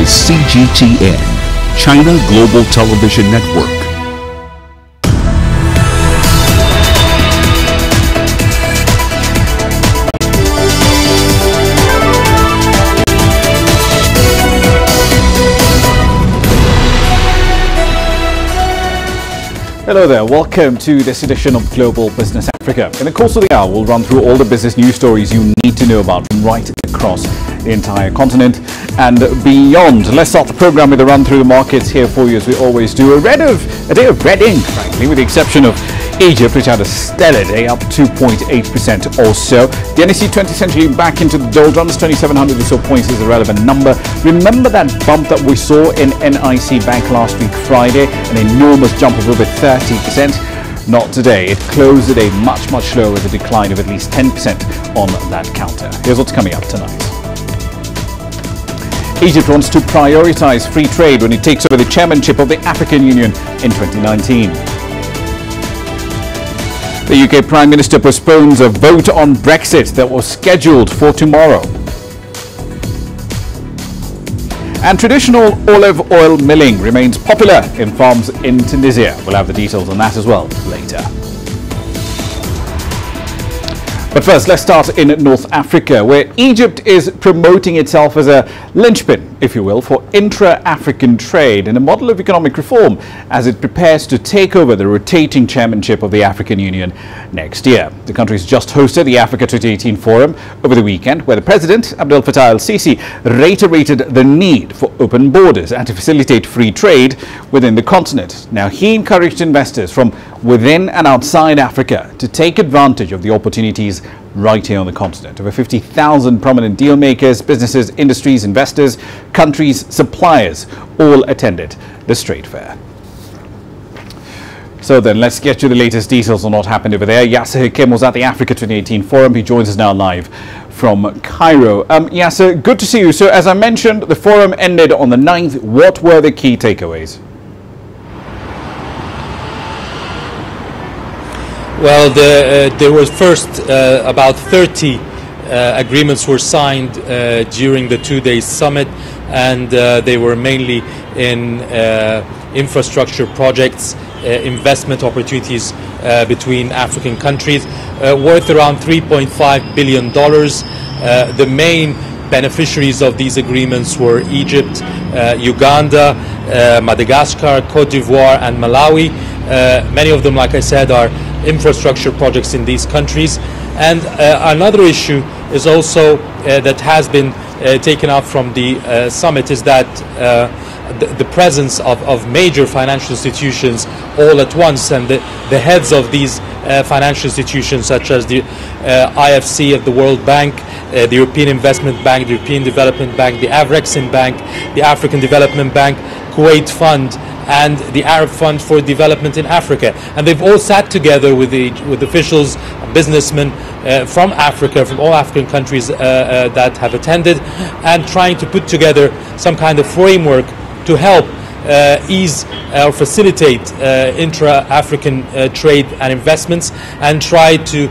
is CGTN, China Global Television Network. Hello there, welcome to this edition of Global Business Africa. In the course of the hour, we'll run through all the business news stories you need to know about from right across the entire continent and beyond. Let's start the program with a run through the markets here for you, as we always do. A day of red ink, frankly, with the exception of Egypt, which had a stellar day, up 2.8% or so. The NSE 20 essentially back into the doldrums. 2,700 or so points is a relevant number. Remember that bump that we saw in NIC Bank last week Friday, an enormous jump of over 30%? Not today. It closed a day much slower, with a decline of at least 10% on that counter. Here's what's coming up tonight. Egypt wants to prioritize free trade when it takes over the chairmanship of the African Union in 2019. The UK Prime Minister postpones a vote on Brexit that was scheduled for tomorrow. And traditional olive oil milling remains popular in farms in Tunisia. We'll have the details on that as well later. But first, let's start in North Africa, where Egypt is promoting itself as a linchpin, if you will, for intra-African trade and a model of economic reform as it prepares to take over the rotating chairmanship of the African Union next year. The country's just hosted the Africa 2018 Forum over the weekend, where the President, Abdel Fattah el-Sisi, reiterated the need for open borders and to facilitate free trade within the continent. Now, he encouraged investors from within and outside Africa to take advantage of the opportunities right here on the continent. Over 50,000 prominent deal makers, businesses, industries, investors, countries, suppliers all attended the trade fair. So then, let's get you the latest details on what happened over there. Yasser Hakim was at the Africa 2018 Forum. He joins us now live from Cairo. Yasser, good to see you. So as I mentioned, the forum ended on the 9th. What were the key takeaways? Well, there was first about 30 agreements were signed during the two-day summit, and they were mainly in infrastructure projects, investment opportunities between African countries, worth around $3.5 billion. The main beneficiaries of these agreements were Egypt, Uganda, Madagascar, Cote d'Ivoire, and Malawi. Many of them, like I said, are infrastructure projects in these countries. And another issue is also that has been taken up from the summit is that the presence of major financial institutions all at once, and the heads of these financial institutions, such as the IFC of the World Bank, the European Investment Bank, the European Development Bank, the Afrexim Bank, the African Development Bank, Kuwait Fund, and the Arab Fund for Development in Africa. And they've all sat together with officials, businessmen from Africa, from all African countries that have attended, and trying to put together some kind of framework to help ease or facilitate intra-African trade and investments, and try to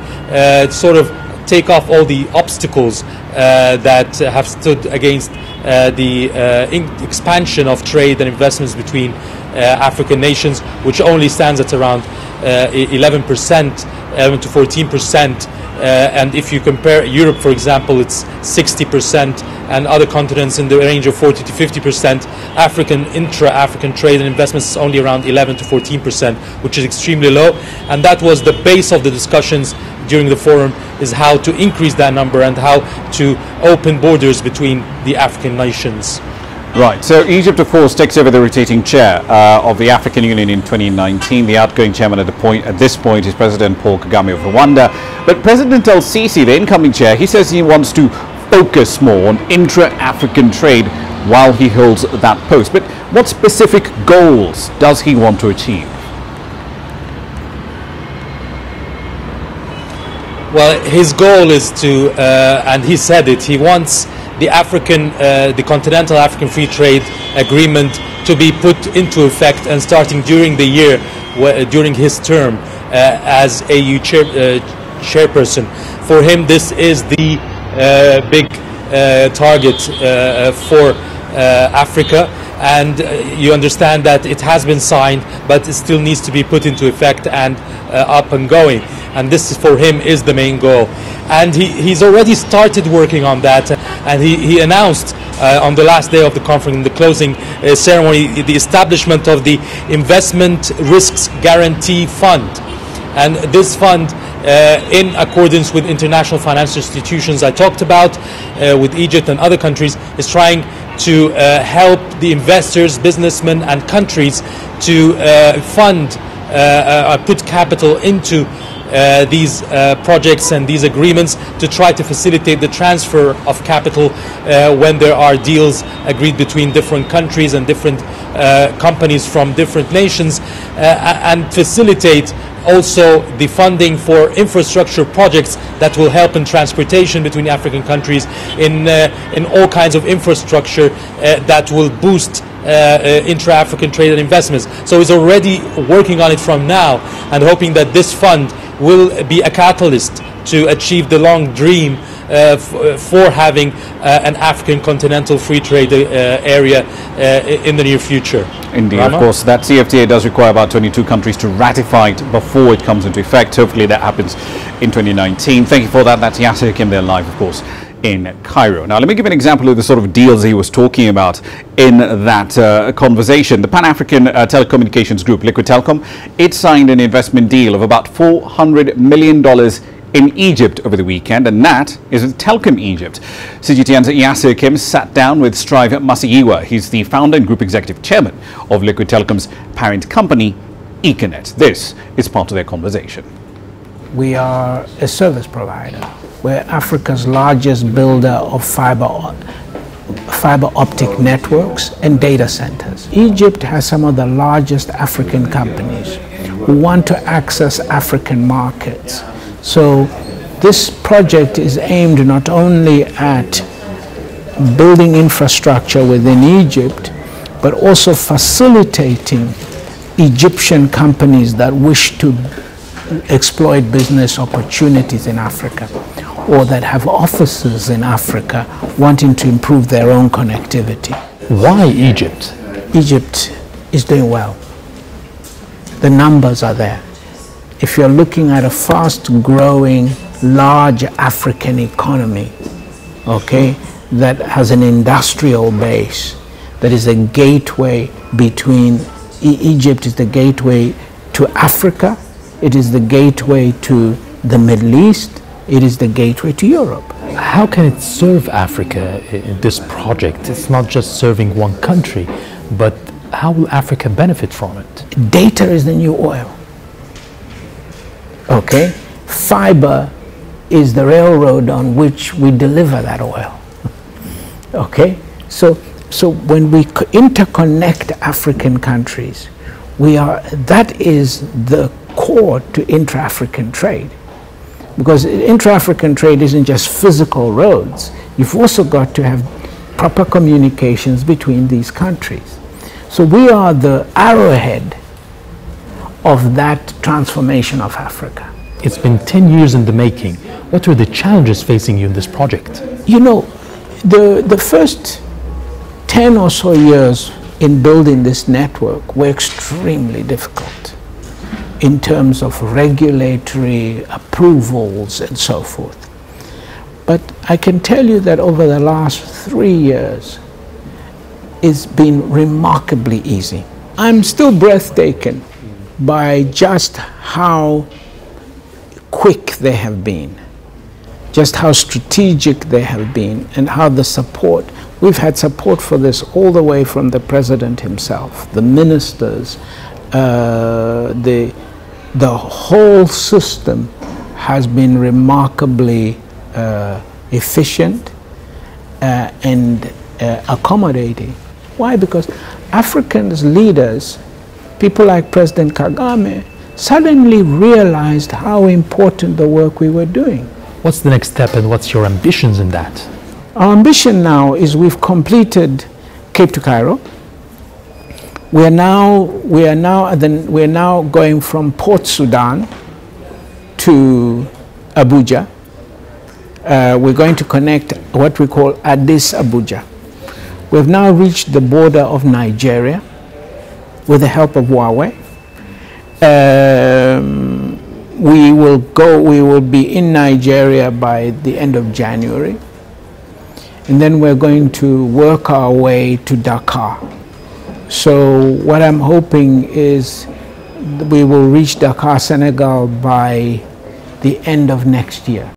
sort of take off all the obstacles that have stood against the expansion of trade and investments between African nations, which only stands at around 11%, 11 to 14%. And if you compare Europe, for example, it's 60%, and other continents in the range of 40 to 50%. Intra-African trade and investments is only around 11 to 14%, which is extremely low. And that was the base of the discussions during the forum, is how to increase that number and how to open borders between the African nations. Right, so Egypt, of course, takes over the rotating chair of the African Union in 2019. The outgoing chairman at this point is President Paul Kagame of Rwanda. But President el-Sisi, the incoming chair, he says he wants to focus more on intra-African trade while he holds that post. But what specific goals does he want to achieve? Well, his goal is to, and he said it, he wants the Continental African Free Trade Agreement to be put into effect and starting during the year, during his term as AU chairperson. For him, this is the big target for Africa, and you understand that it has been signed, but it still needs to be put into effect and up and going. And this, for him, is the main goal. And he's already started working on that, and he announced on the last day of the conference, in the closing ceremony, the establishment of the Investment Risks Guarantee Fund. And this fund, in accordance with international financial institutions I talked about, with Egypt and other countries, is trying to help the investors, businessmen and countries to fund, put capital into these projects and these agreements to try to facilitate the transfer of capital when there are deals agreed between different countries and different companies from different nations, and facilitate also the funding for infrastructure projects that will help in transportation between African countries, in all kinds of infrastructure that will boost intra-African trade and investments. So he's already working on it from now, and hoping that this fund will be a catalyst to achieve the long dream for having an African continental free trade area in the near future. Indeed, Ramah? Of course, that CFTA does require about 22 countries to ratify it before it comes into effect. Hopefully that happens in 2019. Thank you for that. That's Yasser Hakim there live, of course, in Cairo. Now, let me give an example of the sort of deals he was talking about in that conversation. The Pan-African Telecommunications Group, Liquid Telecom, it signed an investment deal of about $400 million in Egypt over the weekend, and that is with Telkom Egypt. CGTN's Yasser Hakim sat down with Strive Masiyiwa. He's the founder and group executive chairman of Liquid Telecom's parent company, Econet. This is part of their conversation. We are a service provider. We're Africa's largest builder of fiber optic networks and data centers. Egypt has some of the largest African companies who want to access African markets. So this project is aimed not only at building infrastructure within Egypt, but also facilitating Egyptian companies that wish to exploit business opportunities in Africa, or that have offices in Africa wanting to improve their own connectivity. Why Egypt? Egypt is doing well. The numbers are there. If you're looking at a fast-growing, large African economy, okay, that has an industrial base, that is a gateway between, Egypt is the gateway to Africa, it is the gateway to the Middle East, it is the gateway to Europe. How can it serve Africa in this project? It's not just serving one country, but how will Africa benefit from it? Data is the new oil. Okay, fiber is the railroad on which we deliver that oil. Okay, so when we interconnect African countries, that is the core to intra-African trade, because intra-African trade isn't just physical roads. You've also got to have proper communications between these countries. So we are the arrowhead of that transformation of Africa. It's been 10 years in the making. What are the challenges facing you in this project? You know, the first 10 or so years in building this network were extremely difficult in terms of regulatory approvals and so forth. But I can tell you that over the last 3 years, it's been remarkably easy. I'm still breathtaken by just how quick they have been, just how strategic they have been, and how the support, we've had support for this all the way from the president himself, the ministers, the whole system has been remarkably efficient and accommodating. Why? Because Africans leaders, people like President Kagame, suddenly realized how important the work we were doing. What's the next step and what's your ambitions in that? Our ambition now is we've completed Cape to Cairo. We are now going from Port Sudan to Abuja. We're going to connect what we call Addis Abuja. We've now reached the border of Nigeria with the help of Huawei. We will be in Nigeria by the end of January. And then we're going to work our way to Dakar. So what I'm hoping is we will reach Dakar, Senegal by the end of next year.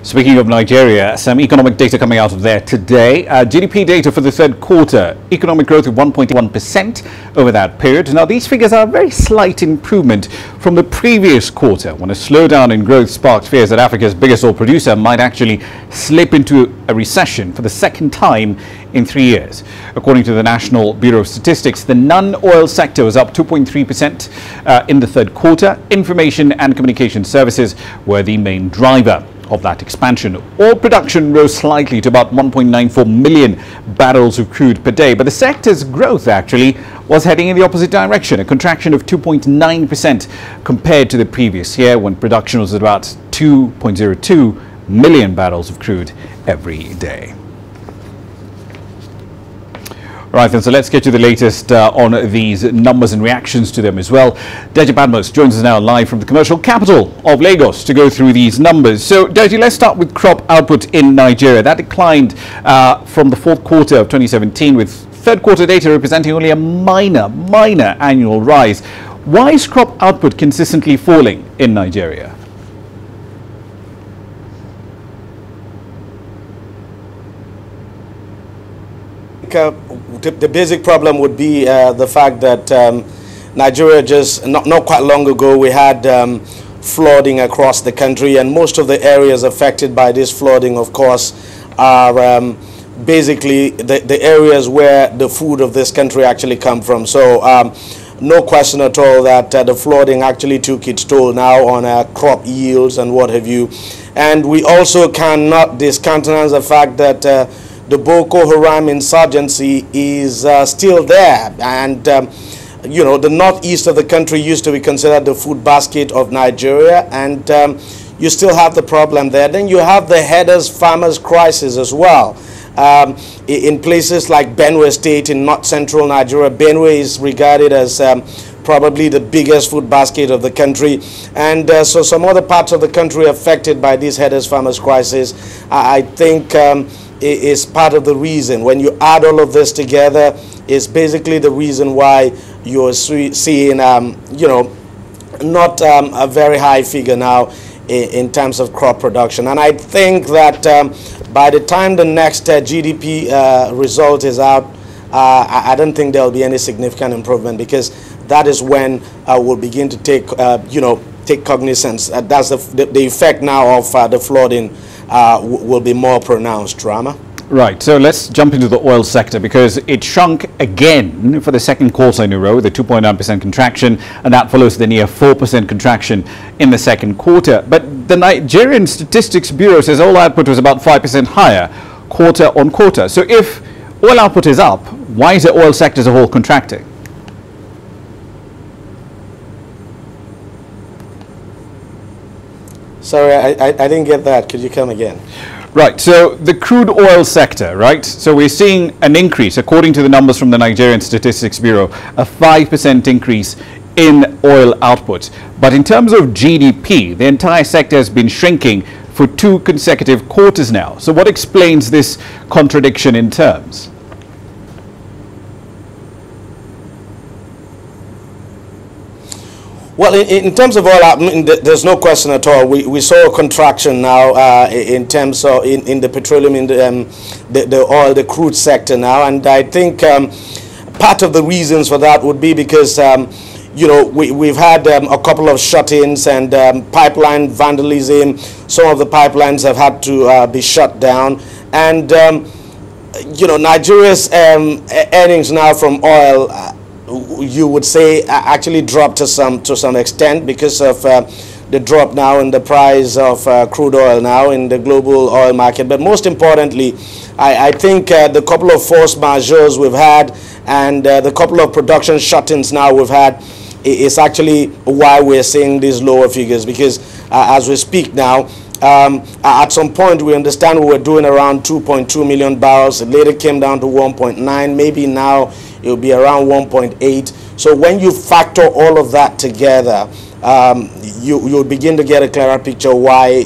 Speaking of Nigeria, some economic data coming out of there today. GDP data for the third quarter, economic growth of 1.1% over that period. Now, these figures are a very slight improvement from the previous quarter, when a slowdown in growth sparked fears that Africa's biggest oil producer might actually slip into a recession for the second time in 3 years. According to the National Bureau of Statistics, the non-oil sector was up 2.3% in the third quarter. Information and communication services were the main driver of that expansion. Oil production rose slightly to about 1.94 million barrels of crude per day, but the sector's growth actually was heading in the opposite direction, a contraction of 2.9% compared to the previous year, when production was at about 2.02 million barrels of crude every day. Right, then, so let's get to the latest on these numbers and reactions to them as well. Deji Badmus joins us now live from the commercial capital of Lagos to go through these numbers. So, Deji, let's start with crop output in Nigeria. That declined from the fourth quarter of 2017, with third quarter data representing only a minor annual rise. Why is crop output consistently falling in Nigeria? The basic problem would be the fact that Nigeria just not quite long ago we had flooding across the country, and most of the areas affected by this flooding, of course, are basically the areas where the food of this country actually come from. So no question at all that the flooding actually took its toll now on crop yields and what have you. And we also cannot discountenance the fact that the Boko Haram insurgency is still there, and you know, the northeast of the country used to be considered the food basket of Nigeria, and you still have the problem there. Then you have the headers farmers crisis as well. In places like Benue State in north central Nigeria, Benue is regarded as probably the biggest food basket of the country, and so some other parts of the country affected by this headers farmers crisis, I think is part of the reason. When you add all of this together, is basically the reason why you're seeing you know, not a very high figure now in terms of crop production. And I think that by the time the next GDP result is out, I don't think there'll be any significant improvement, because that is when we'll begin to take you know, take cognizance. That's the effect now of the flooding will be more pronounced. Ramah? Right, so let's jump into the oil sector, because it shrunk again for the second quarter in a row, the 2.9% contraction, and that follows the near 4% contraction in the second quarter. But the Nigerian Statistics Bureau says oil output was about 5% higher quarter on quarter. So if oil output is up, why is the oil sector as a whole contracting? Sorry, I didn't get that. Could you come again? Right, so the crude oil sector, right? So we're seeing an increase, according to the numbers from the Nigerian Statistics Bureau, a 5% increase in oil output. But in terms of GDP, the entire sector has been shrinking for 2 consecutive quarters now. So what explains this contradiction in terms? Well, in terms of oil, I mean, there's no question at all. We saw a contraction now in terms of in the petroleum, in the oil, the crude sector now, and I think part of the reasons for that would be because you know, we've had a couple of shut-ins and pipeline vandalism. Some of the pipelines have had to be shut down, and you know, Nigeria's earnings now from oil, you would say, actually dropped to some extent because of the drop now in the price of crude oil now in the global oil market. But most importantly, I think the couple of force majeures we've had and the couple of production shut-ins now we've had is actually why we're seeing these lower figures, because as we speak now, At some point, we understand we were doing around 2.2 million barrels. It later came down to 1.9. Maybe now it will be around 1.8. So when you factor all of that together, you'll begin to get a clearer picture why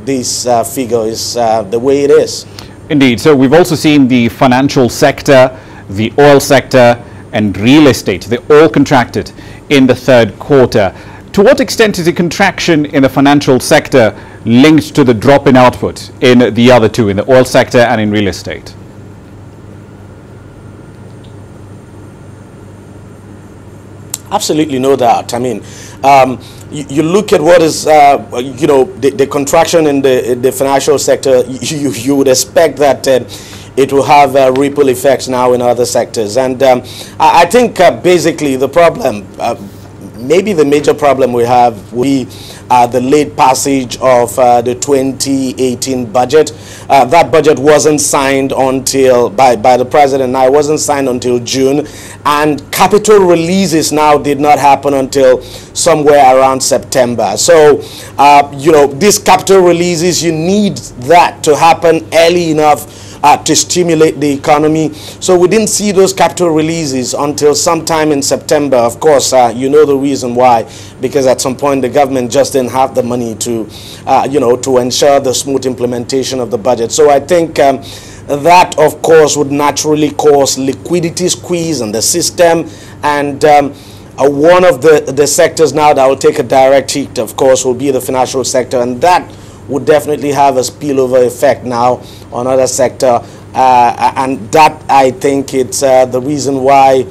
this figure is the way it is. Indeed. So we've also seen the financial sector, the oil sector, and real estate. They all contracted in the third quarter. To what extent is the contraction in the financial sector linked to the drop in output in the other two, in the oil sector and in real estate? Absolutely, no doubt. I mean, you look at what is, the contraction in the financial sector, you would expect that it will have ripple effects now in other sectors. And I think basically the problem, maybe the major problem we have will be the late passage of the 2018 budget. That budget wasn't signed until, by the president now, it wasn't signed until June. And capital releases now did not happen until somewhere around September. So, these capital releases, you need that to happen early enough to stimulate the economy. So we didn't see those capital releases until sometime in September. Of course, you know the reason why, because at some point the government just didn't have the money to, to ensure the smooth implementation of the budget. So I think that, of course, would naturally cause liquidity squeeze in the system. And one of the sectors now that will take a direct hit, of course, will be the financial sector. And that would definitely have a spillover effect now on other sector, and that, I think, it's the reason why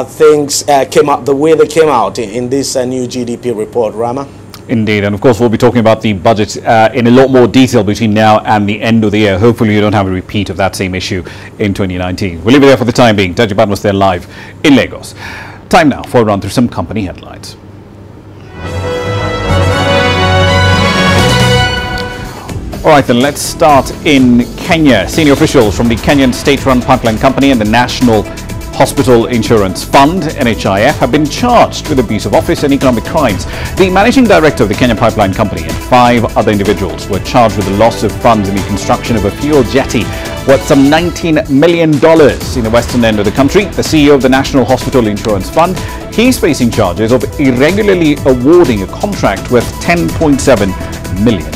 things came out the way they came out in this new GDP report. Ramah? Indeed, and of course we'll be talking about the budget in a lot more detail between now and the end of the year. Hopefully you don't have a repeat of that same issue in 2019. We'll leave it there for the time being. Dajiban was there live in Lagos. Time now for a run through some company headlines. All right, then let's start in Kenya. Senior officials from the Kenyan state-run pipeline company and the National Hospital Insurance Fund, NHIF, have been charged with abuse of office and economic crimes. The managing director of the Kenyan Pipeline Company and 5 other individuals were charged with the loss of funds in the construction of a fuel jetty worth some $19 million in the western end of the country. The CEO of the National Hospital Insurance Fund, he's facing charges of irregularly awarding a contract worth $10.7 million.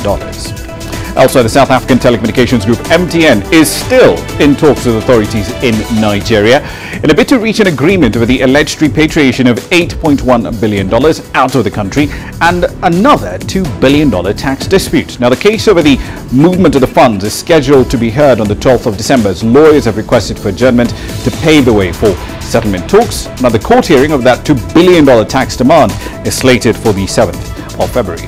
Elsewhere, the South African telecommunications group MTN is still in talks with authorities in Nigeria in a bid to reach an agreement over the alleged repatriation of $8.1 billion out of the country and another $2 billion tax dispute. Now, the case over the movement of the funds is scheduled to be heard on the 12th of December as lawyers have requested for adjournment to pave the way for settlement talks. Now, the court hearing of that $2 billion tax demand is slated for the 7th of February.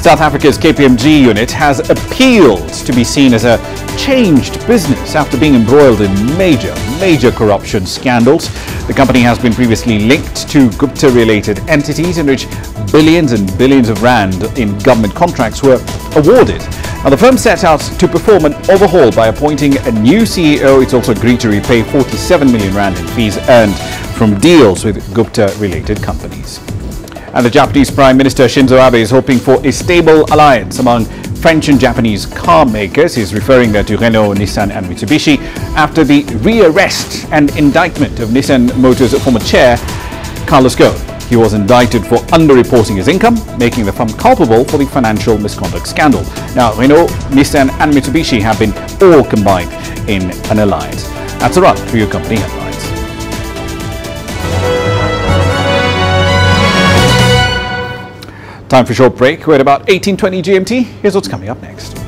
South Africa's KPMG unit has appealed to be seen as a changed business after being embroiled in major corruption scandals. The company has been previously linked to Gupta-related entities in which billions and billions of rand in government contracts were awarded. Now, the firm set out to perform an overhaul by appointing a new CEO. It's also agreed to repay 47 million rand in fees earned from deals with Gupta-related companies. And the Japanese Prime Minister Shinzo Abe is hoping for a stable alliance among French and Japanese car makers. He's referring there to Renault, Nissan and Mitsubishi after the rearrest and indictment of Nissan Motors' former chair, Carlos Ghosn. He was indicted for underreporting his income, making the firm culpable for the financial misconduct scandal. Now, Renault, Nissan and Mitsubishi have been all combined in an alliance. That's a run through your company headlines. Time for a short break. We're at about 18:20 GMT. Here's what's coming up next.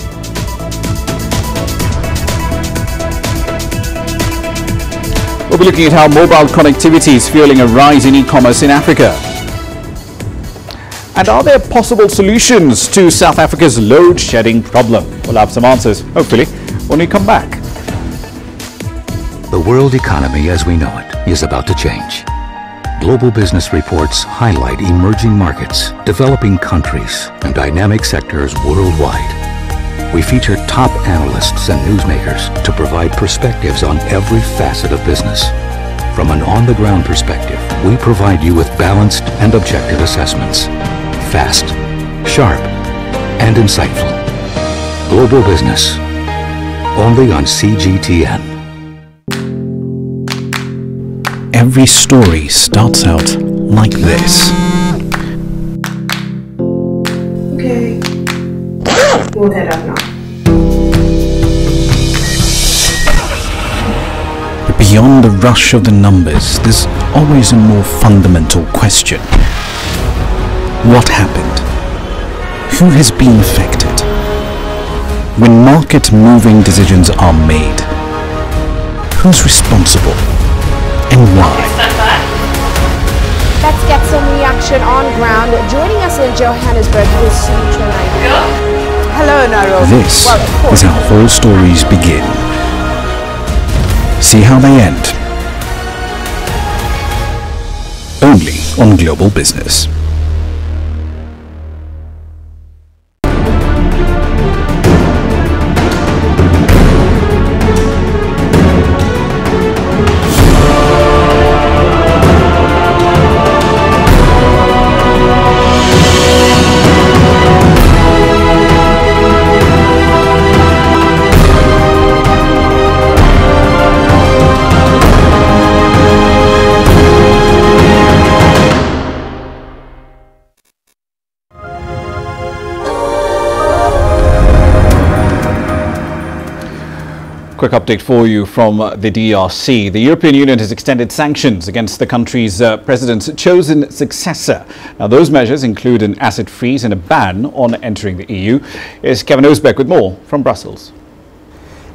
We'll be looking at how mobile connectivity is fueling a rise in e-commerce in Africa. And are there possible solutions to South Africa's load shedding problem? We'll have some answers, hopefully, when we come back. The world economy as we know it is about to change. Global business reports highlight emerging markets, developing countries, and dynamic sectors worldwide. We feature top analysts and newsmakers to provide perspectives on every facet of business. From an on-the-ground perspective, we provide you with balanced and objective assessments. Fast, sharp, and insightful. Global Business, only on CGTN. Every story starts out like this. Okay. We'll head up now. But beyond the rush of the numbers, there's always a more fundamental question. What happened? Who has been affected? When market-moving decisions are made, who's responsible and why? Let's get some reaction on ground. Joining us in Johannesburg is Sutra Nairobi. Hello, Nairobi. This is how all stories begin. See how they end. Only on Global Business. Quick update for you from the DRC. The European Union has extended sanctions against the country's president's chosen successor. Now, those measures include an asset freeze and a ban on entering the EU. Here's Kevin Osbeck with more from Brussels.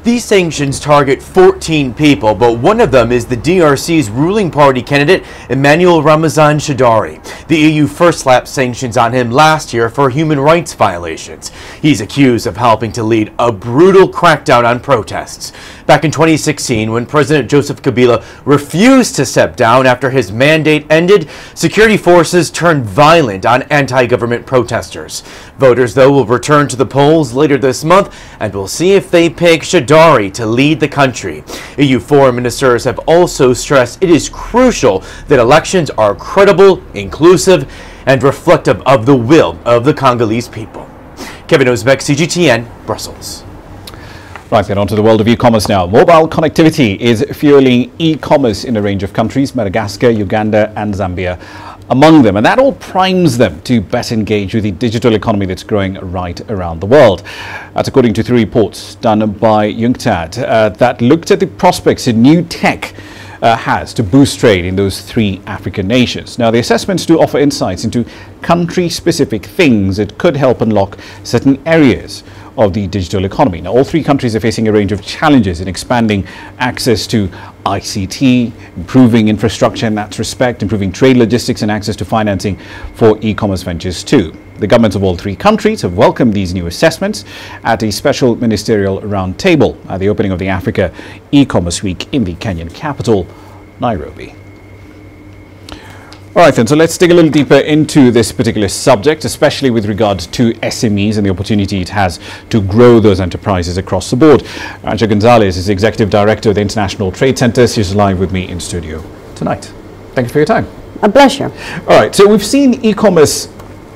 These sanctions target 14 people, but one of them is the DRC's ruling party candidate, Emmanuel Ramazan Shadary. The EU first slapped sanctions on him last year for human rights violations. He's accused of helping to lead a brutal crackdown on protests. Back in 2016, when President Joseph Kabila refused to step down after his mandate ended, security forces turned violent on anti-government protesters. Voters, though, will return to the polls later this month, and we'll see if they pick Shadary to lead the country. EU foreign ministers have also stressed it is crucial that elections are credible, inclusive, and reflective of the will of the Congolese people. Kevin Osbeck, CGTN, Brussels. Right, then on to the world of e-commerce now. Mobile connectivity is fueling e-commerce in a range of countries, Madagascar, Uganda and Zambia among them. And that all primes them to better engage with the digital economy that's growing right around the world. That's according to 3 reports done by UNCTAD that looked at the prospects in new tech has to boost trade in those 3 African nations. Now, the assessments do offer insights into country-specific things that could help unlock certain areas of the digital economy. Now, all 3 countries are facing a range of challenges in expanding access to ICT, improving infrastructure in that respect, improving trade logistics and access to financing for e-commerce ventures too. The governments of all 3 countries have welcomed these new assessments at a special ministerial roundtable at the opening of the Africa E-commerce Week in the Kenyan capital, Nairobi. All right, then, so let's dig a little deeper into this particular subject, especially with regard to SMEs and the opportunity it has to grow those enterprises across the board. Anja Gonzalez is the Executive Director of the International Trade Center. She's live with me in studio tonight. Thank you for your time. A pleasure. All right, so we've seen e-commerce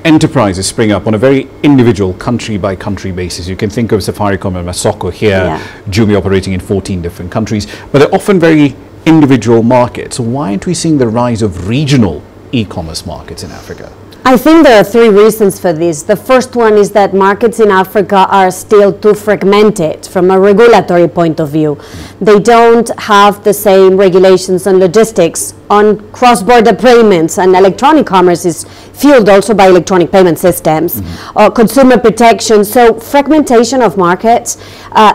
enterprises spring up on a very individual country-by-country basis. You can think of Safaricom and Masoko here, Jumi operating in 14 different countries, but they're often very individual markets. So why aren't we seeing the rise of regional e-commerce markets in Africa? I think there are 3 reasons for this. The first one is that markets in Africa are still too fragmented from a regulatory point of view. They don't have the same regulations on logistics, on cross-border payments, and electronic commerce is fueled also by electronic payment systems, consumer protection, so fragmentation of markets.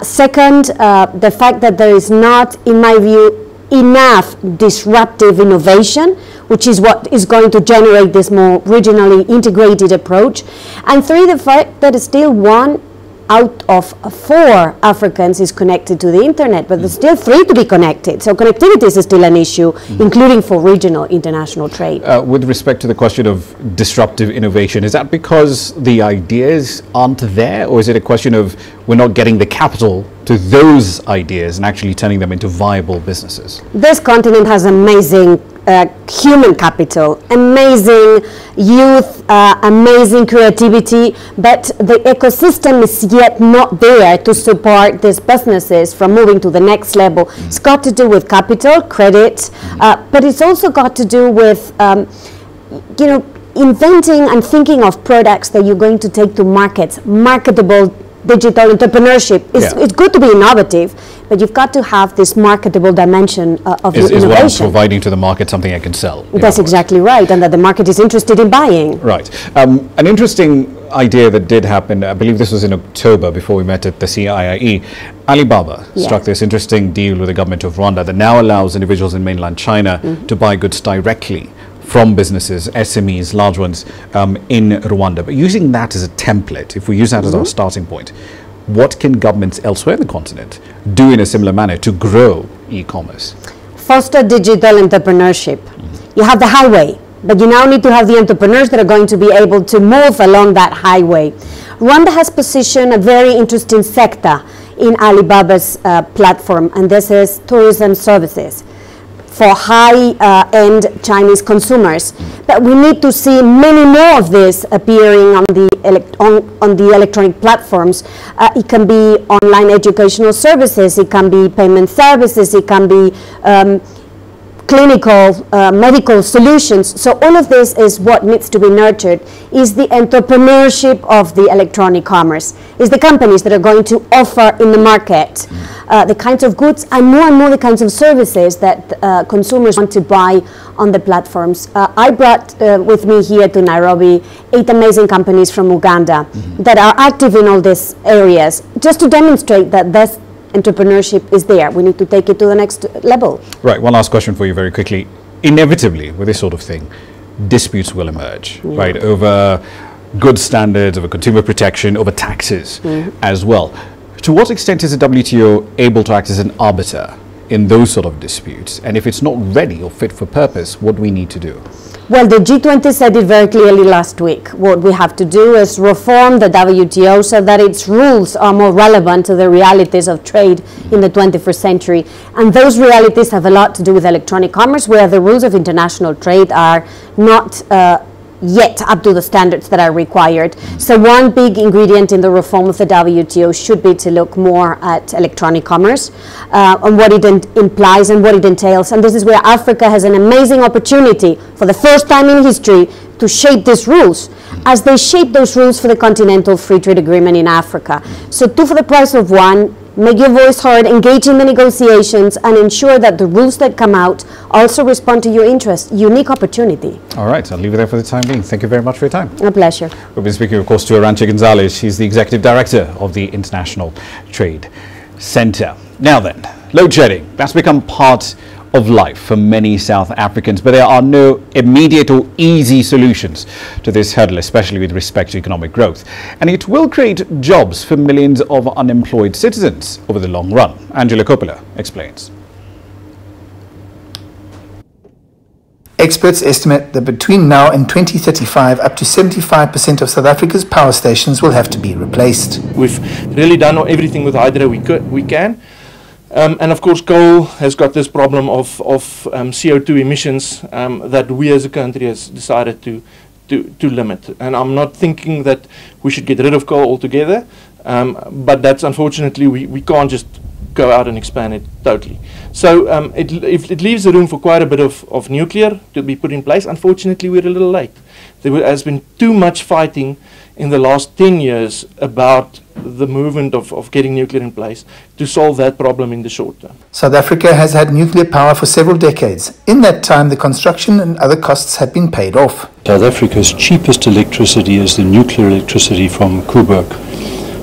Second, the fact that there is not, in my view, enough disruptive innovation, which is what is going to generate this more regionally integrated approach. And 3, the fact that still 1 out of 4 Africans is connected to the internet, but there's still 3 to be connected. So connectivity is still an issue, including for regional international trade. With respect to the question of disruptive innovation, is that because the ideas aren't there, or is it a question of we're not getting the capital to those ideas and actually turning them into viable businesses? This continent has amazing human capital, amazing youth, amazing creativity, but the ecosystem is yet not there to support these businesses from moving to the next level. It's got to do with capital, credit, but it's also got to do with, you know, inventing and thinking of products that you're going to take to markets, marketable digital entrepreneurship. It's good to be innovative, but you've got to have this marketable dimension of your innovation. Is what I'm providing to the market something I can sell. That's exactly right, and that the market is interested in buying. Right. An interesting idea that did happen, I believe this was in October before we met at the CIIE. Alibaba struck this interesting deal with the government of Rwanda that now allows individuals in mainland China to buy goods directly from businesses, SMEs, large ones in Rwanda. But using that as a template, if we use that as our starting point, what can governments elsewhere in the continent do in a similar manner to grow e-commerce? Foster digital entrepreneurship. You have the highway, but you now need to have the entrepreneurs that are going to be able to move along that highway. Rwanda has positioned a very interesting sector in Alibaba's platform, and this is tourism services for high-end Chinese consumers. But we need to see many more of this appearing on the electronic platforms. It can be online educational services, it can be payment services, it can be clinical, medical solutions. So all of this is what needs to be nurtured, is the entrepreneurship of the electronic commerce, is the companies that are going to offer in the market the kinds of goods and more the kinds of services that consumers want to buy on the platforms. I brought with me here to Nairobi 8 amazing companies from Uganda that are active in all these areas, just to demonstrate that this entrepreneurship is there. We need to take it to the next level. Right, one last question for you very quickly. Inevitably, with this sort of thing, disputes will emerge, right, over good standards, over consumer protection, over taxes as well. To what extent is the WTO able to act as an arbiter in those sort of disputes? And if it's not ready or fit for purpose, what do we need to do? Well, the G20 said it very clearly last week. What we have to do is reform the WTO so that its rules are more relevant to the realities of trade in the 21st century. And those realities have a lot to do with electronic commerce, where the rules of international trade are not yet up to the standards that are required. So one big ingredient in the reform of the WTO should be to look more at electronic commerce, and what it implies and what it entails. And this is where Africa has an amazing opportunity for the first time in history to shape these rules, as they shape those rules for the Continental Free Trade Agreement in Africa. So 2 for the price of 1. Make your voice heard, engage in the negotiations, and ensure that the rules that come out also respond to your interests. Unique opportunity. All right, I'll leave it there for the time being. Thank you very much for your time. A pleasure. We've been speaking, of course, to Arantxa Gonzalez. She's the Executive Director of the International Trade Center. Now then, load shedding. That's become part of life for many South Africans, but there are no immediate or easy solutions to this hurdle, especially with respect to economic growth. And it will create jobs for millions of unemployed citizens over the long run. Angela Coppola explains. Experts estimate that between now and 2035, up to 75% of South Africa's power stations will have to be replaced. We've really done everything with hydro we can. And of course, coal has got this problem of CO2 emissions that we as a country has decided to limit. And I'm not thinking that we should get rid of coal altogether, but that's unfortunately, we can't just go out and expand it totally. So it leaves the room for quite a bit of nuclear to be put in place. Unfortunately, we're a little late. There has been too much fighting in the last 10 years about the movement of getting nuclear in place to solve that problem in the short term. South Africa has had nuclear power for several decades. In that time, the construction and other costs have been paid off. South Africa's cheapest electricity is the nuclear electricity from Coburg,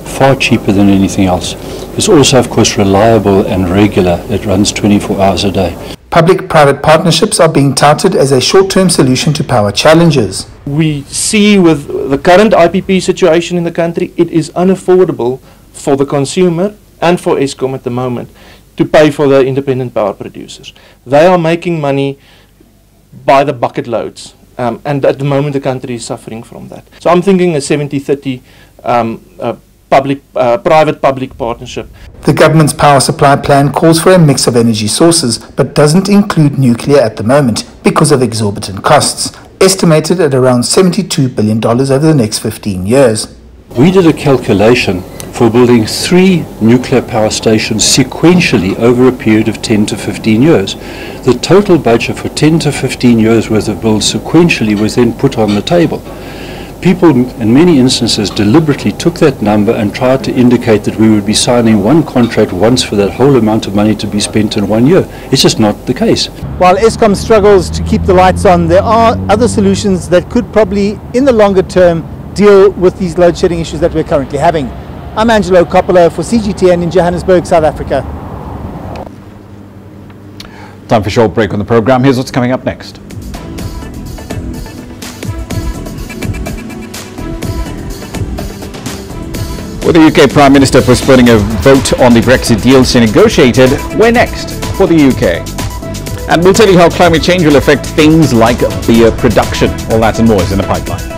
far cheaper than anything else. It's also, of course, reliable and regular. It runs 24 hours a day. Public-private partnerships are being touted as a short-term solution to power challenges. We see with the current IPP situation in the country, it is unaffordable for the consumer and for Eskom at the moment to pay for the independent power producers. They are making money by the bucket loads, and at the moment the country is suffering from that. So I'm thinking a 70-30 private-public partnership. The government's power supply plan calls for a mix of energy sources, but doesn't include nuclear at the moment because of exorbitant costs, estimated at around $72 billion over the next 15 years. We did a calculation for building 3 nuclear power stations sequentially over a period of 10 to 15 years. The total budget for 10 to 15 years worth of builds sequentially was then put on the table. People in many instances deliberately took that number and tried to indicate that we would be signing one contract once for that whole amount of money to be spent in 1 year. It's just not the case. While Eskom struggles to keep the lights on, there are other solutions that could probably, in the longer term, deal with these load shedding issues that we're currently having. I'm Angelo Coppola for CGTN in Johannesburg, South Africa. Time for a short break on the programme. Here's what's coming up next. With the UK Prime Minister postponing a vote on the Brexit deal she negotiated, where next for the UK? And we'll tell you how climate change will affect things like beer production. All that and more is in the pipeline.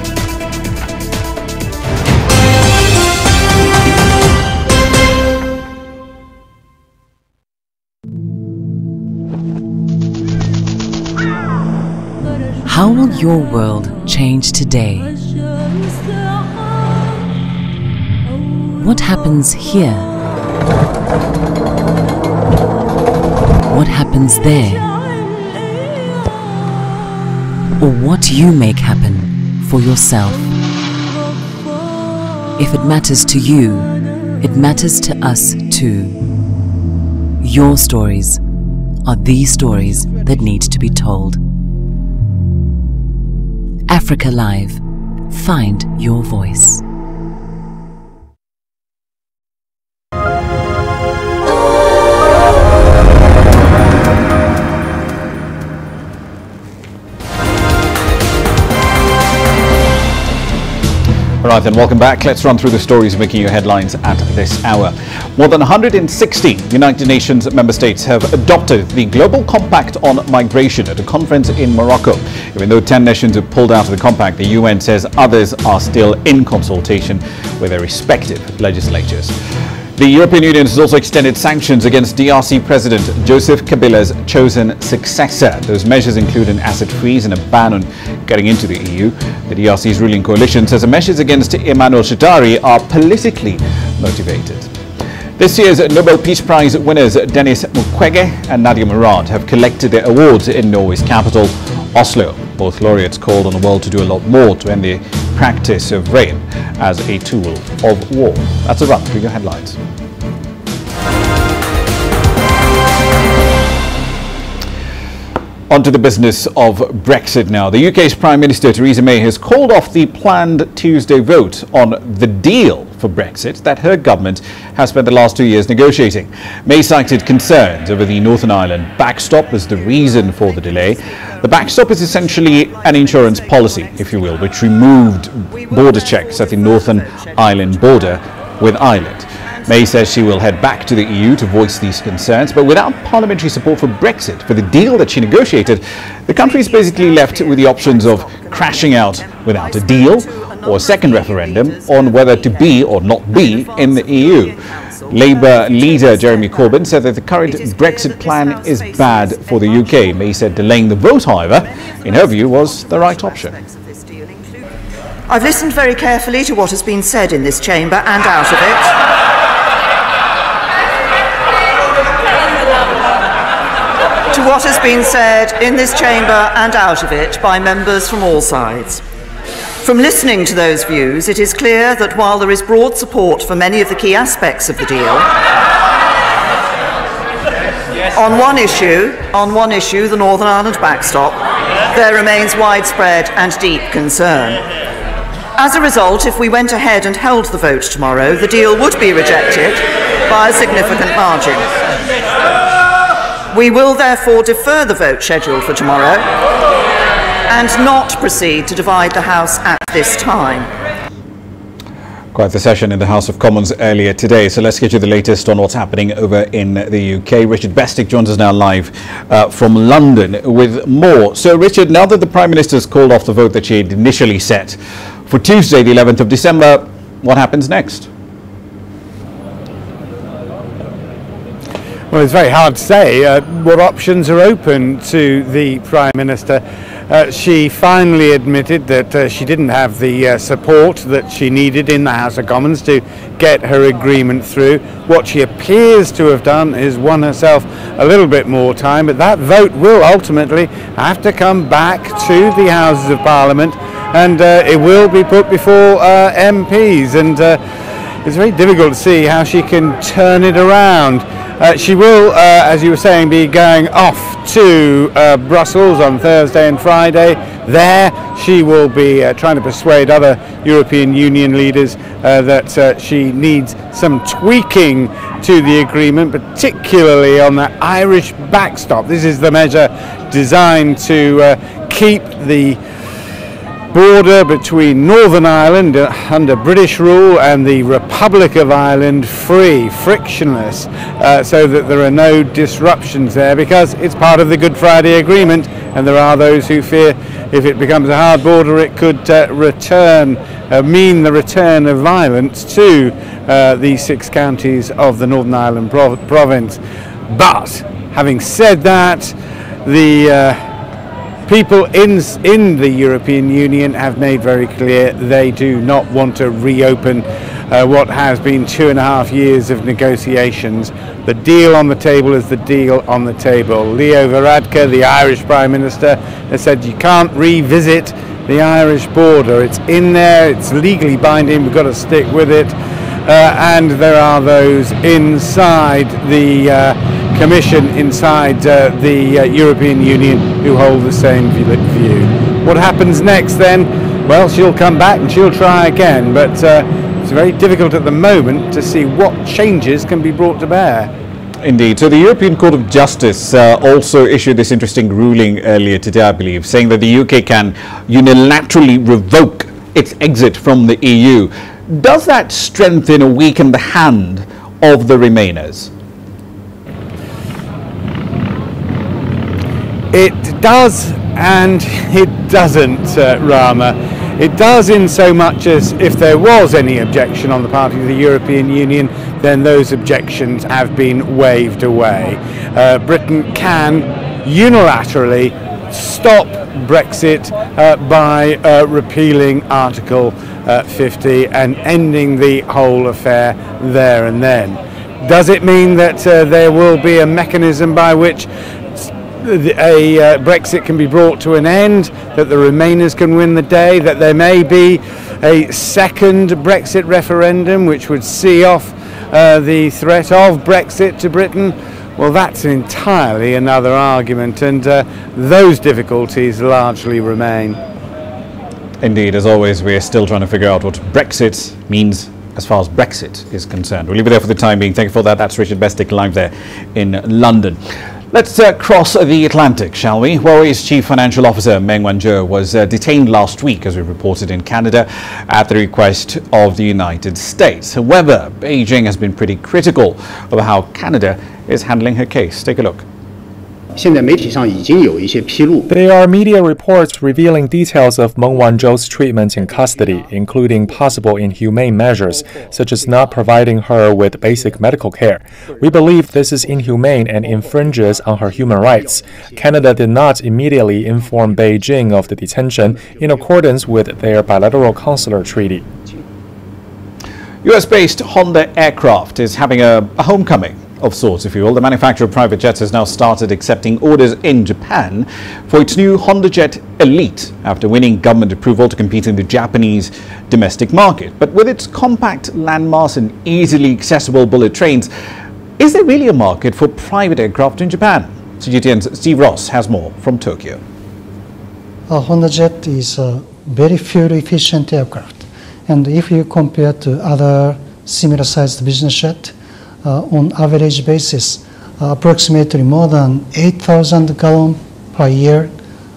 How will your world change today? What happens here? What happens there? Or what you make happen for yourself? If it matters to you, it matters to us too. Your stories are the stories that need to be told. Africa Live. Find your voice. Right then, welcome back. Let's run through the stories making your headlines at this hour. More than 160 United Nations member states have adopted the Global Compact on Migration at a conference in Morocco. Even though 10 nations have pulled out of the compact, the UN says others are still in consultation with their respective legislatures. The European Union has also extended sanctions against DRC President Joseph Kabila's chosen successor. Those measures include an asset freeze and a ban on getting into the EU. The DRC's ruling coalition says the measures against Emmanuel Shadari are politically motivated. This year's Nobel Peace Prize winners Denis Mukwege and Nadia Murad have collected their awards in Norway's capital, Oslo. Both laureates called on the world to do a lot more to end the practice of rape as a tool of war. That's a run through your headlines. On to the business of Brexit now. The UK's Prime Minister Theresa May has called off the planned Tuesday vote on the deal for Brexit that her government has spent the last 2 years negotiating. May cited concerns over the Northern Ireland backstop as the reason for the delay. The backstop is essentially an insurance policy, if you will, which removed border checks at the Northern Ireland border with Ireland. May says she will head back to the EU to voice these concerns, but without parliamentary support for Brexit, for the deal that she negotiated, the country is basically left with the options of crashing out without a deal or a second referendum on whether to be or not be in the EU. Labour leader Jeremy Corbyn said that the current Brexit plan is bad for the UK. May said delaying the vote, however, in her view, was the right option. I've listened very carefully to what has been said in this chamber and out of it. To what has been said in this chamber and out of it by members from all sides. From listening to those views, it is clear that while there is broad support for many of the key aspects of the deal, on one issue, the Northern Ireland backstop, there remains widespread and deep concern. As a result, if we went ahead and held the vote tomorrow, the deal would be rejected by a significant margin. We will therefore defer the vote scheduled for tomorrow and not proceed to divide the House at this time. Quite the session in the House of Commons earlier today. So let's get you the latest on what's happening over in the UK. Richard Bestick joins us now live from London with more. So Richard, now that the Prime Minister has called off the vote that she had initially set for Tuesday, the 11th of December, what happens next? Well, it's very hard to say what options are open to the Prime Minister. She finally admitted that she didn't have the support that she needed in the House of Commons to get her agreement through. What she appears to have done is won herself a little bit more time, but that vote will ultimately have to come back to the Houses of Parliament, and it will be put before MPs, and it's very difficult to see how she can turn it around. She will, as you were saying, be going off to Brussels on Thursday and Friday. There she will be trying to persuade other European Union leaders that she needs some tweaking to the agreement, particularly on the Irish backstop. This is the measure designed to keep the border between Northern Ireland under British rule and the Republic of Ireland free, frictionless, so that there are no disruptions there, because it's part of the Good Friday Agreement, and there are those who fear if it becomes a hard border it could mean the return of violence to these 6 counties of the Northern Ireland province. But having said that, the people in the European Union have made very clear they do not want to reopen what has been 2.5 years of negotiations. The deal on the table is the deal on the table. Leo Varadkar, the Irish Prime Minister, has said you can't revisit the Irish border. It's in there, it's legally binding, we've got to stick with it. And there are those inside the Commission, inside the European Union, who hold the same view. What happens next then? Well, she'll come back and she'll try again, but it's very difficult at the moment to see what changes can be brought to bear. Indeed. So the European Court of Justice also issued this interesting ruling earlier today, I believe, saying that the UK can unilaterally revoke its exit from the EU. Does that strengthen or weaken the hand of the Remainers? It does and it doesn't, Rama. It does in so much as if there was any objection on the part of the European Union, then those objections have been waved away. Britain can unilaterally stop Brexit by repealing Article 50 and ending the whole affair there and then. Does it mean that there will be a mechanism by which a Brexit can be brought to an end, that the Remainers can win the day, that there may be a second Brexit referendum which would see off the threat of Brexit to Britain? Well, that's entirely another argument, and those difficulties largely remain. Indeed, as always, we are still trying to figure out what Brexit means as far as Brexit is concerned. We'll leave it there for the time being. Thank you for that. That's Richard Bestick live there in London. Let's cross the Atlantic, shall we? Huawei's Chief Financial Officer, Meng Wanzhou, was detained last week, as we reported, in Canada at the request of the United States. However, Beijing has been pretty critical of how Canada is handling her case. Take a look. There are media reports revealing details of Meng Wanzhou's treatment in custody, including possible inhumane measures, such as not providing her with basic medical care. We believe this is inhumane and infringes on her human rights. Canada did not immediately inform Beijing of the detention in accordance with their bilateral consular treaty. US-based Honda Aircraft is having a homecoming of sorts, if you will. The manufacturer of private jets has now started accepting orders in Japan for its new Honda Jet Elite after winning government approval to compete in the Japanese domestic market. But with its compact landmass and easily accessible bullet trains, is there really a market for private aircraft in Japan? CGTN's Steve Ross has more from Tokyo. A Honda Jet is a very fuel-efficient aircraft, and if you compare to other similar-sized business jet, on average basis, approximately more than 8,000 gallons per year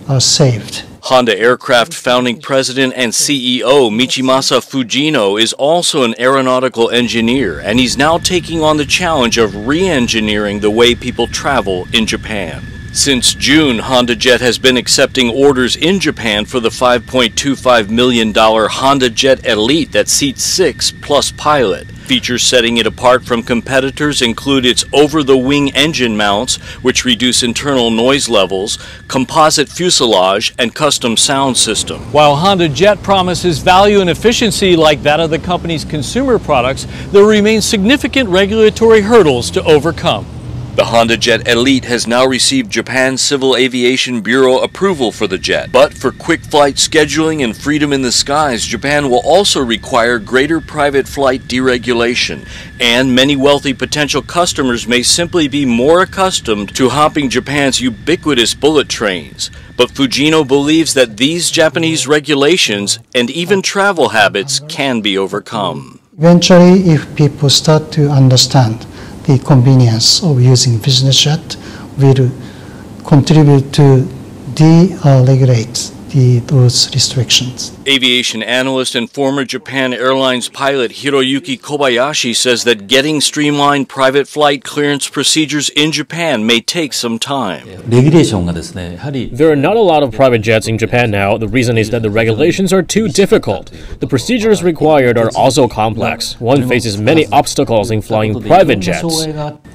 are saved. Honda Aircraft founding president and CEO Michimasa Fujino is also an aeronautical engineer, and he's now taking on the challenge of re-engineering the way people travel in Japan. Since June, Honda Jet has been accepting orders in Japan for the $5.25 million Honda Jet Elite that seats 6 plus pilot. Features setting it apart from competitors include its over-the-wing engine mounts, which reduce internal noise levels, composite fuselage, and custom sound system. While Honda Jet promises value and efficiency like that of the company's consumer products, there remain significant regulatory hurdles to overcome. The Honda Jet Elite has now received Japan's Civil Aviation Bureau approval for the jet. But for quick flight scheduling and freedom in the skies, Japan will also require greater private flight deregulation. And many wealthy potential customers may simply be more accustomed to hopping Japan's ubiquitous bullet trains. But Fujino believes that these Japanese regulations and even travel habits can be overcome. Eventually, if people start to understand the convenience of using business jet, will contribute to deregulate those restrictions. Aviation analyst and former Japan Airlines pilot Hiroyuki Kobayashi says that getting streamlined private flight clearance procedures in Japan may take some time. There are not a lot of private jets in Japan now. The reason is that the regulations are too difficult. The procedures required are also complex. One faces many obstacles in flying private jets.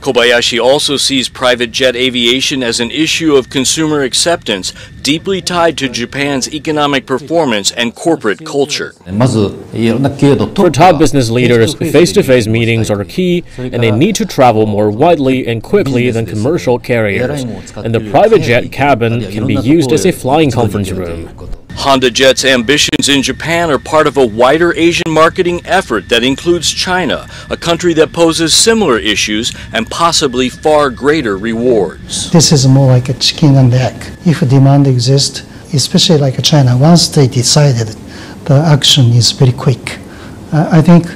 Kobayashi also sees private jet aviation as an issue of consumer acceptance, deeply tied to Japan's economic performance and corporate culture. For top business leaders, face-to-face meetings are key, and they need to travel more widely and quickly than commercial carriers. And the private jet cabin can be used as a flying conference room. Honda Jet's ambitions in Japan are part of a wider Asian marketing effort that includes China, a country that poses similar issues and possibly far greater rewards. This is more like a chicken and egg. If demand exists, especially like China, once they decided, the action is very quick. I think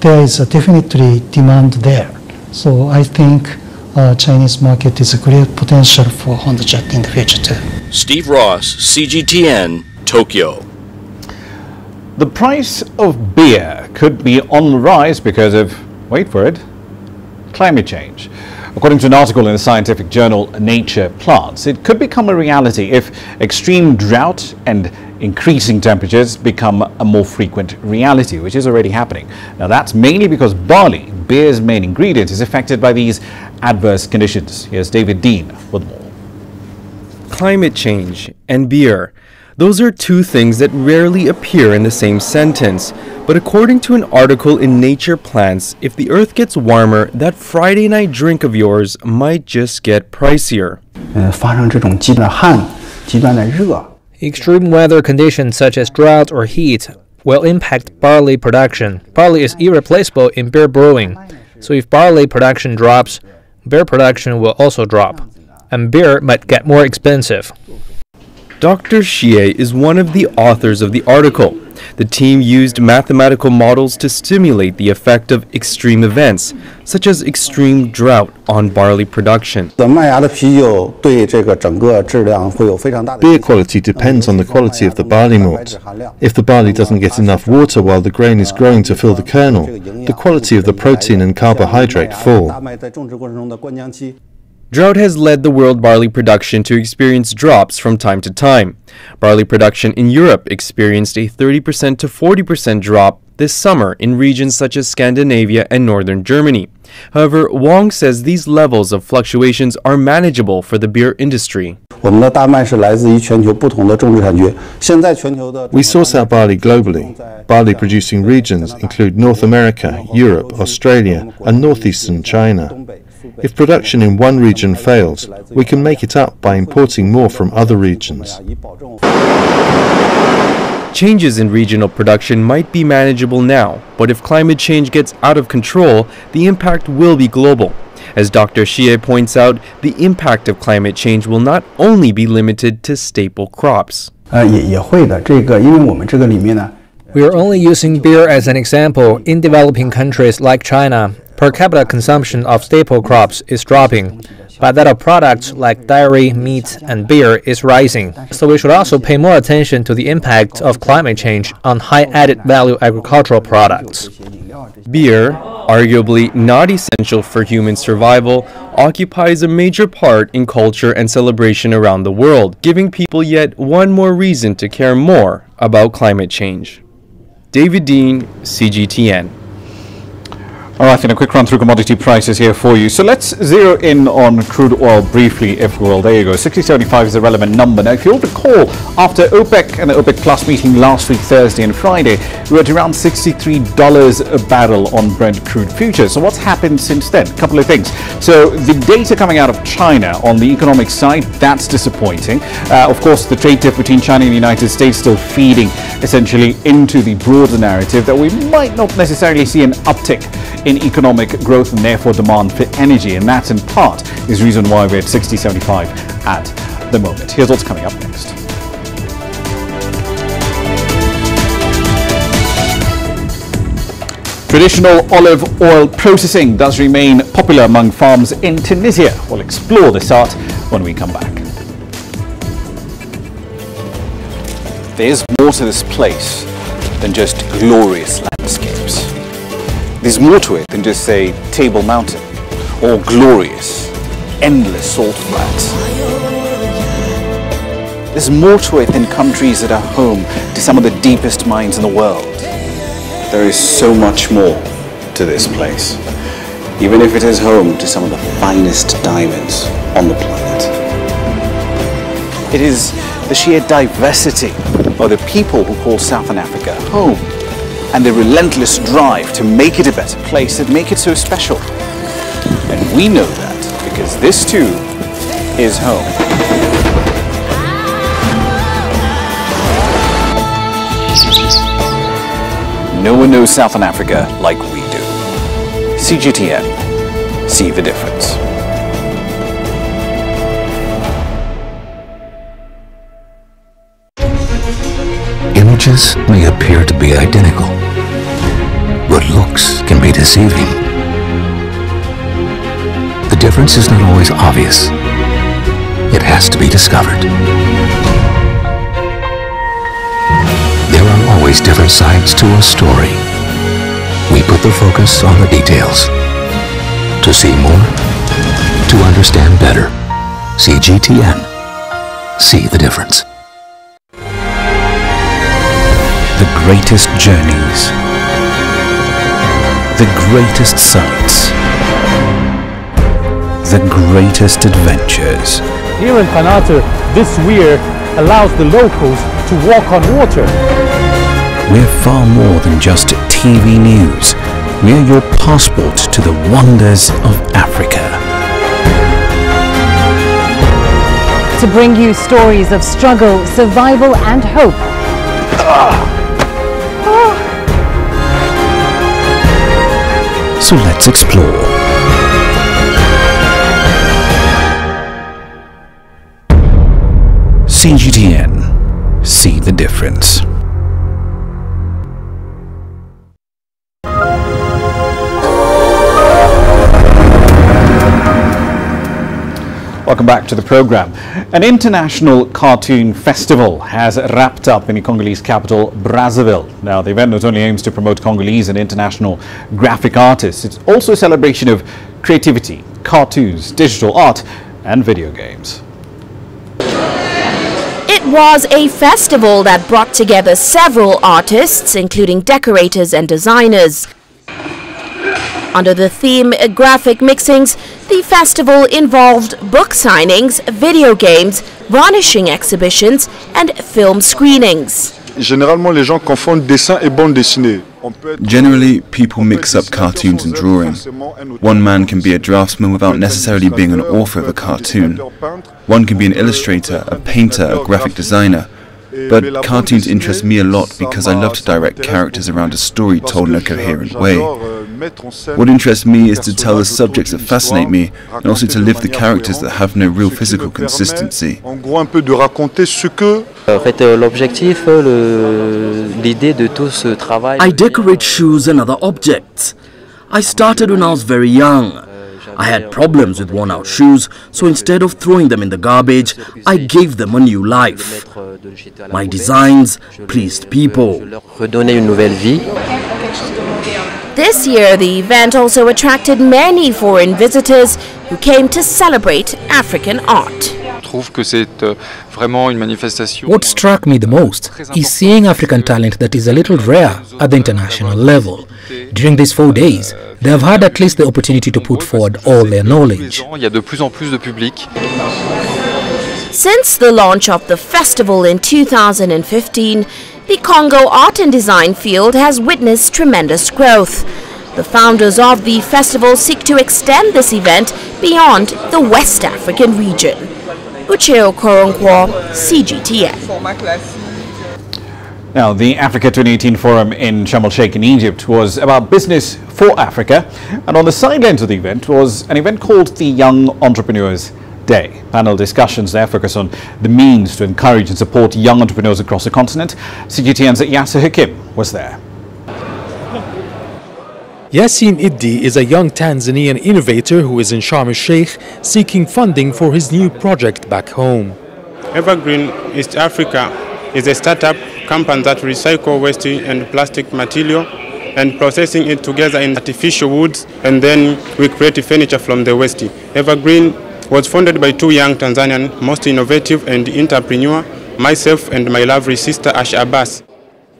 there is definitely demand there. So I think Chinese market is a great potential for Honda Jet in the future too. Steve Ross, CGTN, Tokyo. The price of beer could be on the rise because of, wait for it, climate change. According to an article in the scientific journal Nature Plants, it could become a reality if extreme drought and increasing temperatures become a more frequent reality, which is already happening. Now that's mainly because barley, beer's main ingredient, is affected by these adverse conditions. Here's David Dean with more. Climate change and beer. Those are two things that rarely appear in the same sentence. But according to an article in Nature Plants, if the earth gets warmer, that Friday night drink of yours might just get pricier. Extreme weather conditions such as drought or heat will impact barley production. Barley is irreplaceable in beer brewing. So if barley production drops, beer production will also drop, and beer might get more expensive. Dr. Xie is one of the authors of the article. The team used mathematical models to simulate the effect of extreme events, such as extreme drought on barley production. Beer quality depends on the quality of the barley malt. If the barley doesn't get enough water while the grain is growing to fill the kernel, the quality of the protein and carbohydrate fall. Drought has led the world barley production to experience drops from time to time. Barley production in Europe experienced a 30% to 40% drop this summer in regions such as Scandinavia and northern Germany. However, Wang says these levels of fluctuations are manageable for the beer industry. We source our barley globally. Barley producing regions include North America, Europe, Australia, and northeastern China. If production in one region fails, we can make it up by importing more from other regions. Changes in regional production might be manageable now, but if climate change gets out of control, the impact will be global. As Dr. Xie points out, the impact of climate change will not only be limited to staple crops. We are only using beer as an example. In developing countries like China, per capita consumption of staple crops is dropping, but that of products like dairy, meat, and beer is rising. So we should also pay more attention to the impact of climate change on high added value agricultural products. Beer, arguably not essential for human survival, occupies a major part in culture and celebration around the world, giving people yet one more reason to care more about climate change. David Dean, CGTN. All right, then a quick run through commodity prices here for you. So let's zero in on crude oil briefly, if we will. There you go. 60.75 is a relevant number. Now, if you'll recall, after OPEC and the OPEC Plus meeting last week, Thursday and Friday, we were at around $63 a barrel on Brent crude futures. So what's happened since then? A couple of things. So the data coming out of China on the economic side, that's disappointing. Of course, the trade tiff between China and the United States still feeding essentially into the broader narrative that we might not necessarily see an uptick in economic growth and therefore demand for energy, and that in part is the reason why we're at 60.75 at the moment. Here's what's coming up next. Traditional olive oil processing does remain popular among farms in Tunisia. We'll explore this art when we come back. There's more to this place than just glorious landscapes. There's more to it than just, say, Table Mountain or glorious, endless salt flats. There's more to it than countries that are home to some of the deepest mines in the world. There is so much more to this place, even if it is home to some of the finest diamonds on the planet. It is the sheer diversity of the people who call Southern Africa home, and the relentless drive to make it a better place that make it so special. And we know that because this too is home. No one knows Southern Africa like we do. CGTN, see the difference. Images may appear to be identical, but looks can be deceiving. The difference is not always obvious. It has to be discovered. There are always different sides to a story. We put the focus on the details. To see more, to understand better. CGTN. See the difference. The greatest journeys, the greatest sights, the greatest adventures. Here in Fanata, this weir allows the locals to walk on water. We're far more than just TV news. We're your passport to the wonders of Africa. To bring you stories of struggle, survival and hope. So let's explore. CGTN, see the difference. Welcome back to the program. An international cartoon festival has wrapped up in the Congolese capital, Brazzaville. Now, the event not only aims to promote Congolese and international graphic artists, it's also a celebration of creativity, cartoons, digital art, and video games. It was a festival that brought together several artists, including decorators and designers. Under the theme Graphic Mixings, the festival involved book signings, video games, varnishing exhibitions, and film screenings. Generally, people mix up cartoons and drawing. One man can be a draftsman without necessarily being an author of a cartoon. One can be an illustrator, a painter, a graphic designer. But cartoons interest me a lot because I love to direct characters around a story told in a coherent way. What interests me is to tell the subjects that fascinate me and also to live the characters that have no real physical consistency. I decorate shoes and other objects. I started when I was very young. I had problems with worn-out shoes, so instead of throwing them in the garbage, I gave them a new life. My designs pleased people. This year, the event also attracted many foreign visitors who came to celebrate African art. What struck me the most is seeing African talent that is a little rare at the international level. During these 4 days, they have had at least the opportunity to put forward all their knowledge. Since the launch of the festival in 2015, the Congo art and design field has witnessed tremendous growth. The founders of the festival seek to extend this event beyond the West African region. Ucheo Koronkwo, CGTN. Now, the Africa 2018 Forum in Sharm el-Sheikh in Egypt was about business for Africa, and on the sidelines of the event was an event called the Young Entrepreneurs Day. Panel discussions there focus on the means to encourage and support young entrepreneurs across the continent. CGTN's Yasser Hakim was there. Yasin Iddi is a young Tanzanian innovator who is in Sharm el-Sheikh seeking funding for his new project back home. Evergreen East Africa is a startup company that recycles waste and plastic material and processing it together in artificial woods, and then we create furniture from the waste. Evergreen was founded by two young Tanzanian, most innovative and entrepreneur, myself and my lovely sister Ash Abbas.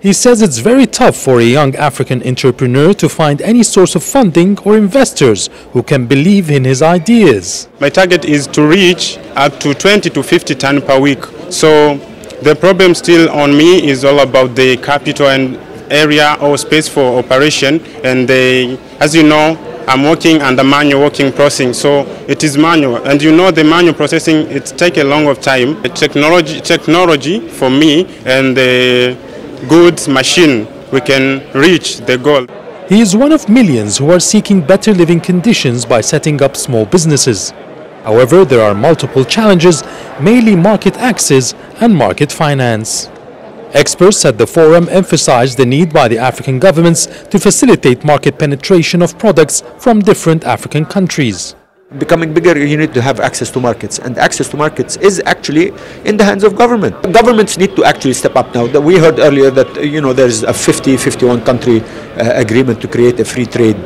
He says it's very tough for a young African entrepreneur to find any source of funding or investors who can believe in his ideas. My target is to reach up to 20 to 50 tons per week. So the problem still on me is all about the capital and area or space for operation. And as you know, I'm working under manual working processing, so it is manual. And you know the manual processing, it takes a long time. Technology for me and the goods machine, we can reach the goal. He is one of millions who are seeking better living conditions by setting up small businesses. However, there are multiple challenges, mainly market access and market finance. Experts at the forum emphasized the need by the African governments to facilitate market penetration of products from different African countries. Becoming bigger, you need to have access to markets, and access to markets is actually in the hands of government. Governments need to actually step up now. We heard earlier that there's a 51 country agreement to create a free trade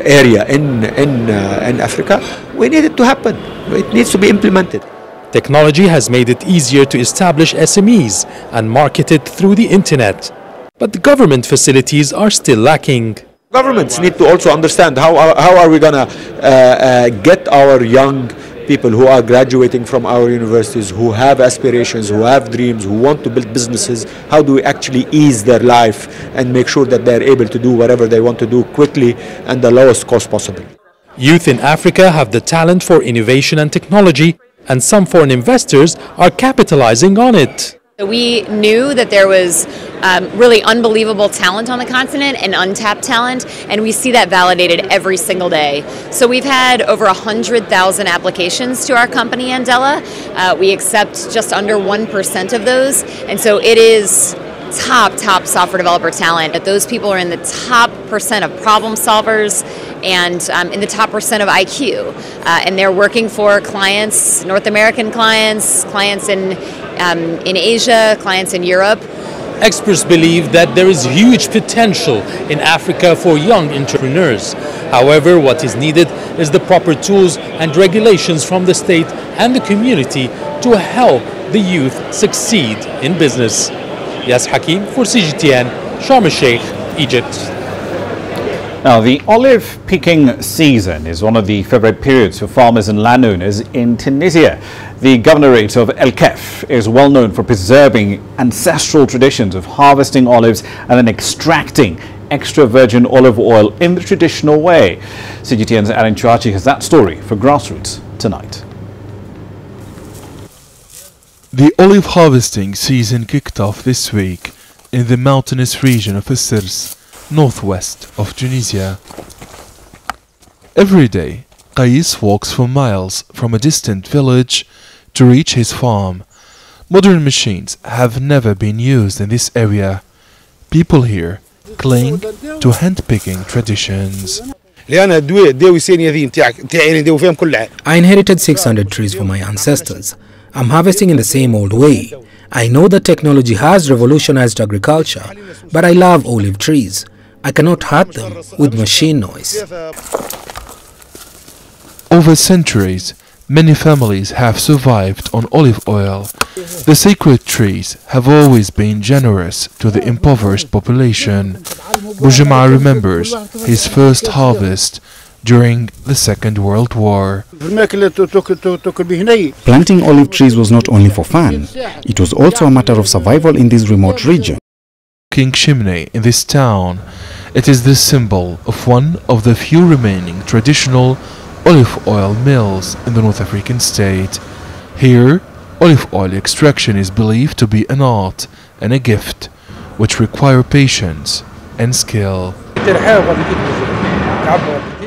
area in Africa. We need it to happen. It needs to be implemented. Technology has made it easier to establish SMEs and market it through the internet. But the government facilities are still lacking. Governments need to also understand how are we going to get our young people who are graduating from our universities, who have aspirations, who have dreams, who want to build businesses, how do we actually ease their life and make sure that they're able to do whatever they want to do quickly and the lowest cost possible. Youth in Africa have the talent for innovation and technology, and some foreign investors are capitalizing on it. We knew that there was really unbelievable talent on the continent and untapped talent, and we see that validated every single day. So we've had over 100,000 applications to our company, Andela. We accept just under 1% of those, and so it is top software developer talent. But those people are in the top % of problem solvers and in the top % of IQ. And they're working for clients, North American clients, clients in Asia, clients in Europe. Experts believe that there is huge potential in Africa for young entrepreneurs. However, what is needed is the proper tools and regulations from the state and the community to help the youth succeed in business. Yas Hakim for CGTN, Sharm el-Sheikh, Egypt. Now, the olive picking season is one of the favorite periods for farmers and landowners in Tunisia. The governorate of El Kef is well known for preserving ancestral traditions of harvesting olives and then extracting extra virgin olive oil in the traditional way. CGTN's Alan Chuachi has that story for Grassroots tonight. The olive harvesting season kicked off this week in the mountainous region of Essirs, northwest of Tunisia. Every day, Qais walks for miles from a distant village to reach his farm. Modern machines have never been used in this area. People here cling to hand-picking traditions. I inherited 600 trees from my ancestors. I'm harvesting in the same old way. I know that technology has revolutionized agriculture, but I love olive trees. I cannot hurt them with machine noise. Over centuries, many families have survived on olive oil. The sacred trees have always been generous to the impoverished population. Bujama remembers his first harvest during the Second World War. Planting olive trees was not only for fun, it was also a matter of survival in this remote region. King chimney in this town, it is the symbol of one of the few remaining traditional olive oil mills in the North African state. Here, olive oil extraction is believed to be an art and a gift, which require patience and skill.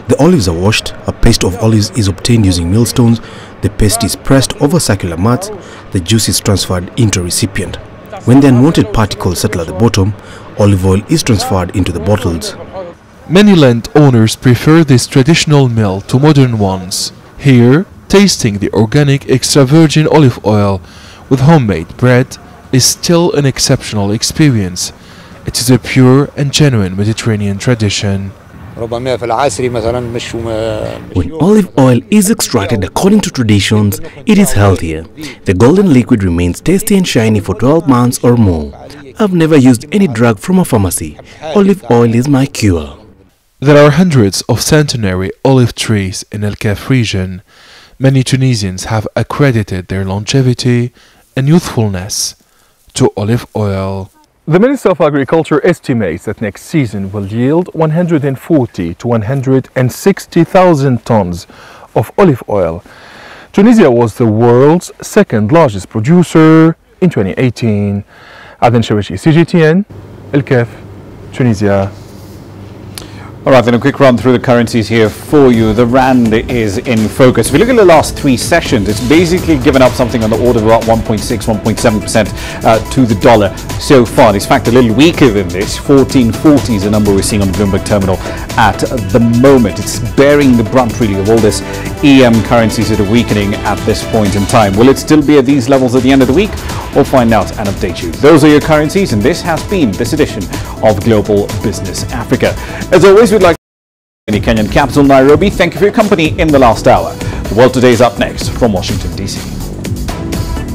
The olives are washed, a paste of olives is obtained using millstones, the paste is pressed over circular mats, the juice is transferred into a recipient. When the unwanted particles settle at the bottom, olive oil is transferred into the bottles. Many landowners prefer this traditional mill to modern ones. Here, tasting the organic extra virgin olive oil with homemade bread is still an exceptional experience. It is a pure and genuine Mediterranean tradition. When olive oil is extracted according to traditions, it is healthier. The golden liquid remains tasty and shiny for 12 months or more. I've never used any drug from a pharmacy. Olive oil is my cure. There are hundreds of centenary olive trees in El Kef region. Many Tunisians have accredited their longevity and youthfulness to olive oil. The Minister of Agriculture estimates that next season will yield 140 to 160,000 tons of olive oil. Tunisia was the world's second largest producer in 2018. Aden Shawishi, CGTN, El Kef, Tunisia. All right, then a quick run through the currencies here for you. The rand is in focus. If you look at the last three sessions, it's basically given up something on the order of about 1.6, 1.7% to the dollar so far. It's in fact a little weaker than this. 14.40 is the number we're seeing on the Bloomberg terminal at the moment. It's bearing the brunt really of all this EM currencies that are weakening at this point in time. Will it still be at these levels at the end of the week? We'll find out and update you. Those are your currencies, and this has been this edition of Global Business Africa. As always, we'd like in the Kenyan capital, Nairobi. Thank you for your company in the last hour. The World Today is up next from Washington, D.C.